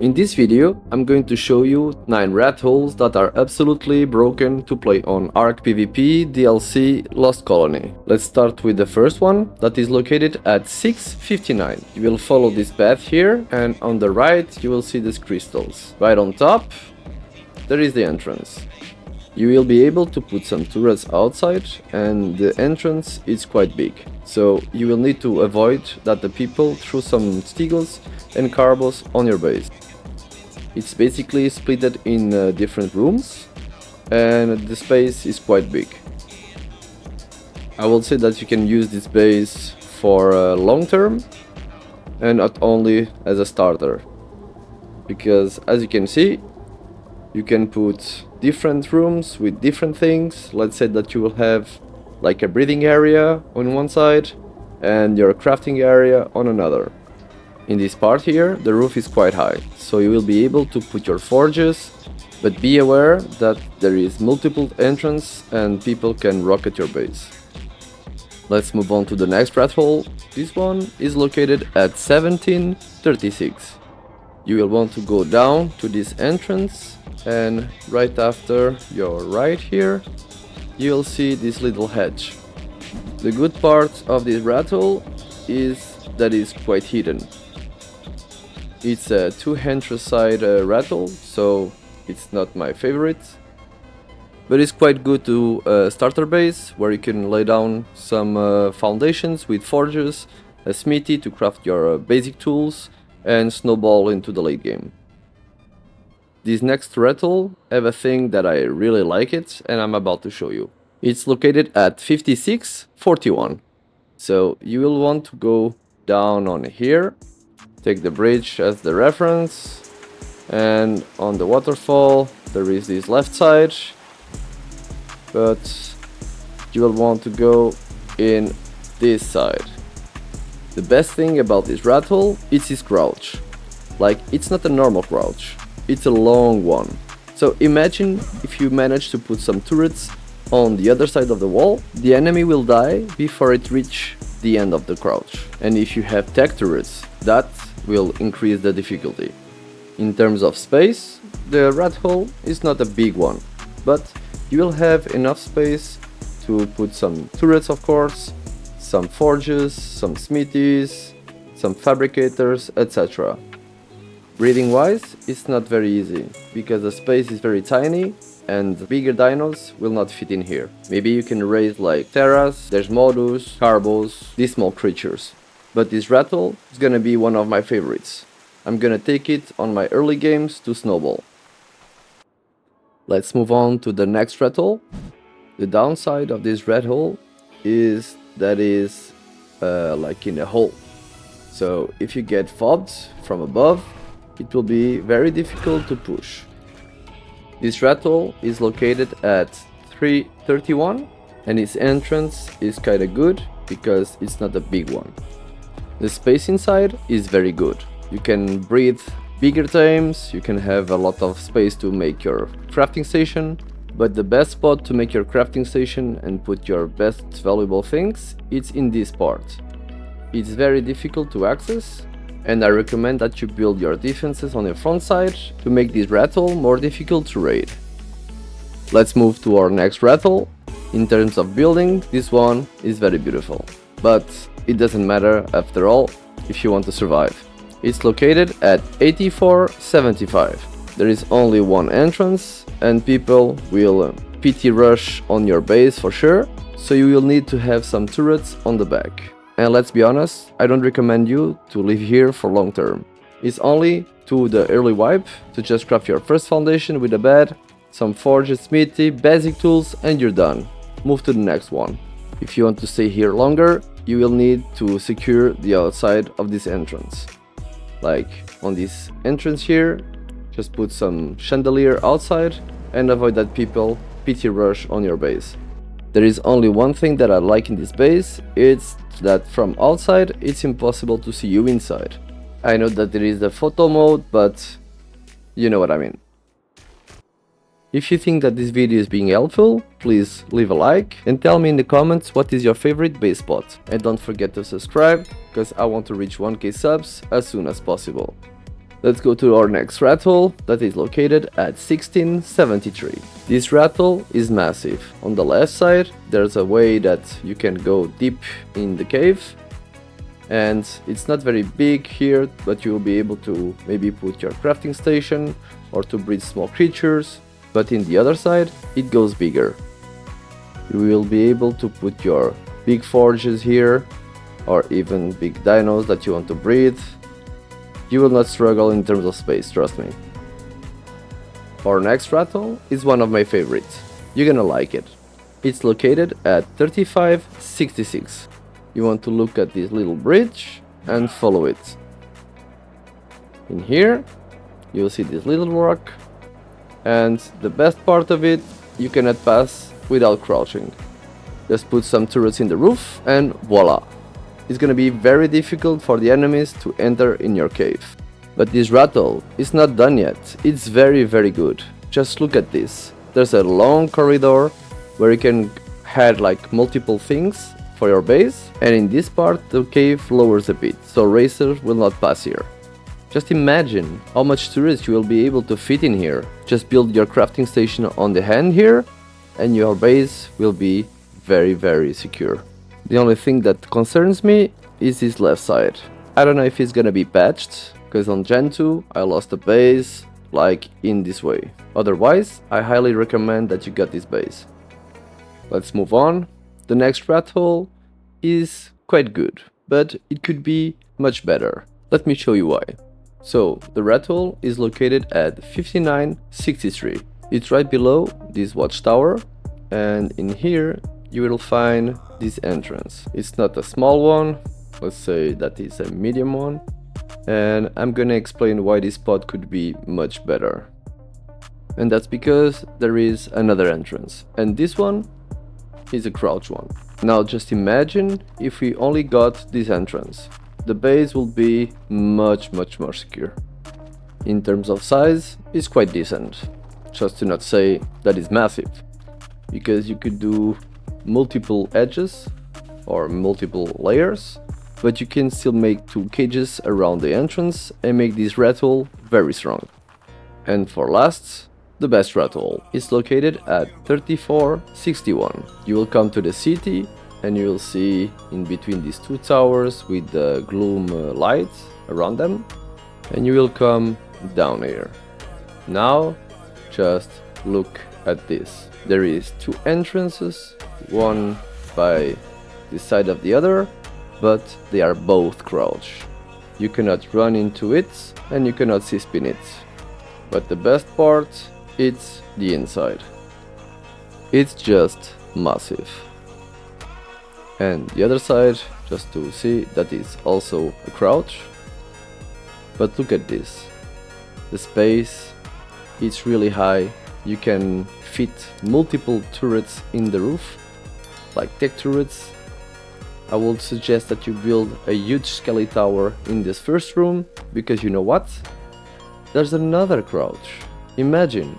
In this video, I'm going to show you 9 rat holes that are absolutely broken to play on Ark PvP DLC Lost Colony. Let's start with the first one that is located at 659. You will follow this path here, and on the right you will see these crystals. Right on top there is the entrance. You will be able to put some turrets outside, and the entrance is quite big. So you will need to avoid that the people throw some stigos and carbos on your base. It's basically split in different rooms, and the space is quite big. I will say that you can use this base for long term and not only as a starter, because as you can see, you can put different rooms with different things. Let's say that you will have like a breathing area on one side and your crafting area on another. In this part here, the roof is quite high, so you will be able to put your forges, but be aware that there is multiple entrances and people can rocket your base. Let's move on to the next rat hole. This one is located at 1736. You will want to go down to this entrance, and right after your right here, you'll see this little hedge. The good part of this rat hole is that it's quite hidden. It's a 2-entrance-side rat hole, so it's not my favorite, but it's quite good to starter base where you can lay down some foundations with forges, a smithy to craft your basic tools, and snowball into the late game. This next rat hole have a thing that I really like it, and I'm about to show you. It's located at 5641. So you will want to go down on here, take the bridge as the reference, and on the waterfall there is this left side, but you will want to go in this side. The best thing about this rat hole is his crouch. Like, it's not a normal crouch, it's a long one. So imagine if you manage to put some turrets on the other side of the wall, the enemy will die before it reaches the end of the crouch. And if you have tech turrets, that will increase the difficulty. In terms of space, the rat hole is not a big one, but you will have enough space to put some turrets, of course, some forges, some smithies, some fabricators, etc. Breeding wise, it's not very easy, because the space is very tiny and bigger dinos will not fit in here. Maybe you can raise like Terras, Desmodus, Carbos, these small creatures. But this rat hole is gonna be one of my favorites. I'm gonna take it on my early games to snowball. Let's move on to the next rat hole. The downside of this rat hole is that is like in a hole. So if you get fobbed from above, it will be very difficult to push. This rat hole is located at 331, and its entrance is kinda good because it's not a big one. The space inside is very good. You can breed bigger tames, you can have a lot of space to make your crafting station, but the best spot to make your crafting station and put your best valuable things, it's in this part. It's very difficult to access, and I recommend that you build your defenses on your front side to make this rat hole more difficult to raid. Let's move to our next rat hole. In terms of building, this one is very beautiful, but it doesn't matter after all if you want to survive. It's located at 8475. There is only one entrance, and people will PT rush on your base for sure, so you will need to have some turrets on the back. And let's be honest, I don't recommend you to live here for long term. It's only to the early wipe to just craft your first foundation with a bed, some forges, smithy, basic tools, and you're done. Move to the next one. If you want to stay here longer, you will need to secure the outside of this entrance. Like on this entrance here, just put some chandelier outside and avoid that people PT rush on your base. There is only one thing that I like in this base, it's that from outside it's impossible to see you inside. I know that there is the photo mode, but you know what I mean. If you think that this video is being helpful, please leave a like and tell me in the comments what is your favorite base spot. And don't forget to subscribe, because I want to reach 1k subs as soon as possible. Let's go to our next rat hole that is located at 1673. This rat hole is massive. On the left side there's a way that you can go deep in the cave, and it's not very big here, but you will be able to maybe put your crafting station or to breed small creatures. But in the other side it goes bigger. You will be able to put your big forges here, or even big dinos that you want to breed. You will not struggle in terms of space, trust me. Our next rat hole is one of my favorites. You're gonna like it. It's located at 3566. You want to look at this little bridge and follow it. In here, you'll see this little rock, and the best part of it, you cannot pass without crouching. Just put some turrets in the roof and voila! It's gonna be very difficult for the enemies to enter in your cave. But this rat hole is not done yet. It's very good. Just look at this. There's a long corridor where you can add like multiple things for your base, and in this part the cave lowers a bit, so racers will not pass here. Just imagine how much turrets you will be able to fit in here. Just build your crafting station on the hand here, and your base will be very secure. The only thing that concerns me is this left side. I don't know if it's gonna be patched, because on Gen 2 I lost a base like in this way. Otherwise, I highly recommend that you get this base. Let's move on. The next rat hole is quite good, but it could be much better. Let me show you why. So, the rat hole is located at 5963. It's right below this watchtower, and in here you will find this entrance. It's not a small one, let's say that is a medium one, and I'm gonna explain why this spot could be much better. And that's because there is another entrance, and this one is a crouch one. Now just imagine if we only got this entrance. The base will be much more secure. In terms of size, it's quite decent, just to not say that it's massive, because you could do multiple edges or multiple layers, but you can still make 2 cages around the entrance and make this rat hole very strong. And for last, the best rat hole is located at 3461. You will come to the city and you will see in between these 2 towers with the gloom lights around them, and you will come down here. Now just look at this. There is 2 entrances, one by this side of the other, but they are both crouch. You cannot run into it and you cannot C-spin it. But the best part, it's the inside. It's just massive. And the other side, just to see that is also a crouch. But look at this. The space, it's really high. You can fit multiple turrets in the roof, like tech turrets. I would suggest that you build a huge skelly tower in this first room, because you know what? There's another crouch. Imagine.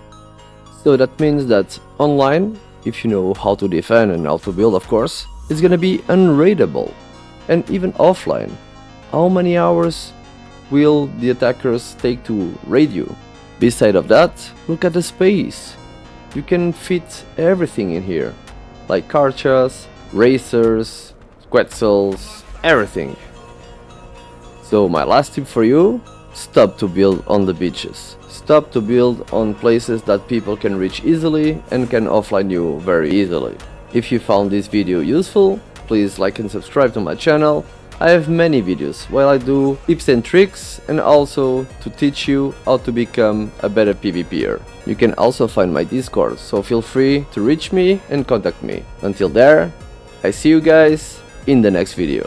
So that means that online, if you know how to defend and how to build, of course, it's gonna be unraidable. And even offline, how many hours will the attackers take to raid you? Beside of that, look at the space. You can fit everything in here, like Karchas, racers, Quetzals, everything. So my last tip for you, stop to build on the beaches. Stop to build on places that people can reach easily and can offline you very easily. If you found this video useful, please like and subscribe to my channel. I have many videos where I do tips and tricks and also to teach you how to become a better PvPer. You can also find my Discord, so feel free to reach me and contact me. Until there, I see you guys in the next video.